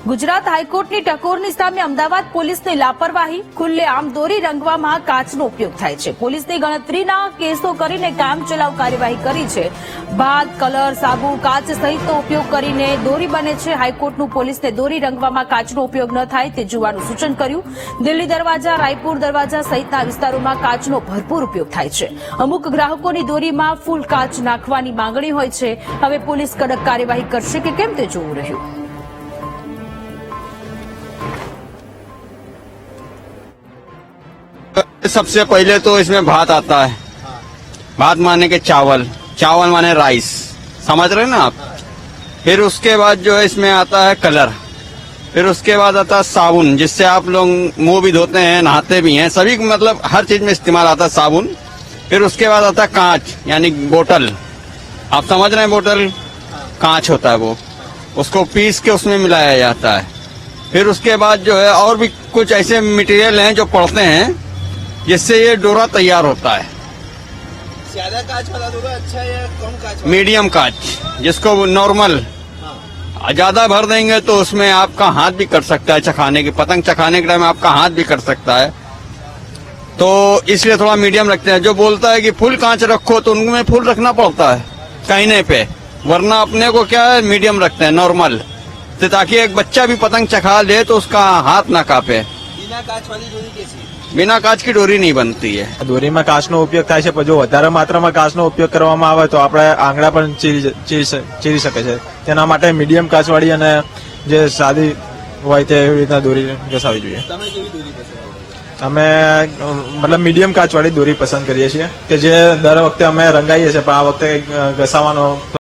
ગુજરાત હાઈકોર્ટની ટકોરની સામે અમદાવાદ પોલીસની લાપરવાહી, ખુલ્લેઆમ દોરી રંગવામાં કાચનો ઉપયોગ થાય છે. પોલીસની ગણતરીના કેસો કરીને કામચલાઉ કાર્યવાહી કરી છે. ભાત, કલર, સાબુ, કાચ સહિતનો ઉપયોગ કરીને દોરી બને છે. હાઈકોર્ટનું પોલીસને દોરી રંગવામાં કાચનો ઉપયોગ ન થાય તે જોવાનું સૂચન કર્યું. દિલ્હી દરવાજા, રાયપુર દરવાજા સહિતના વિસ્તારોમાં કાચનો ભરપૂર ઉપયોગ થાય છે. અમુક ગ્રાહકોની દોરીમાં ફૂલ કાચ નાખવાની માંગણી હોય છે. હવે પોલીસ કડક કાર્યવાહી કરશે કે કેમ તે જોવું રહ્યું. सबसे पहले तो इसमें भात आता है. भात माने के चावल, चावल माने राइस, समझ रहे हैं ना आप. फिर उसके बाद जो है इसमें आता है कलर. फिर उसके बाद आता है साबुन, जिससे आप लोग मुंह भी धोते हैं, नहाते भी हैं, सभी मतलब हर चीज में इस्तेमाल आता है साबुन. फिर उसके बाद आता है कांच यानी बोतल. आप समझ रहे हैं, बोतल कांच होता है वो, उसको पीस के उसमें मिलाया जाता है. फिर उसके बाद जो है और भी कुछ ऐसे मटेरियल हैं जो पड़ते हैं जिससे ये डोरा तैयार होता है. ज्यादा कांच वाला डोरा अच्छा है या कम कांच? मीडियम कांच, जिसको नॉर्मल ज्यादा भर देंगे तो उसमें आपका हाथ भी कट सकता है. चखाने की पतंग चखाने के टाइम आपका हाथ भी कट सकता है, तो इसलिए थोड़ा मीडियम रखते हैं. जो बोलता है कि फुल कांच रखो तो उनमें फुल रखना पड़ता है कहने पे, वरना अपने को क्या है मीडियम रखते हैं नॉर्मल, तो ताकि एक बच्चा भी पतंग चखा ले तो उसका हाथ ना कापे. बिना कांच वाली डोरी कैसी? बिना कांच की डोरी नहीं बनती है. દોરીમાં કાચનો ઉપયોગ થાય છે, પણ જો વધારે માત્રામાં કાચનો ઉપયોગ કરવામાં આવે તો આપણે આંગળા પણ ચીરી શકે છે. તેના માટે મીડિયમ કાચવાળી અને જે સાદી હોય તે એવી રીતના દોરી ઘસાવી જોઈએ. તમે કેવી ડોરી પસંદ કરો? અમે મતલબ મીડિયમ કાચવાળી દોરી પસંદ કરીએ છીએ કે જે દર વખતે અમે રંગાઈએ છીએ, પણ આ વખતે ઘસાવાનો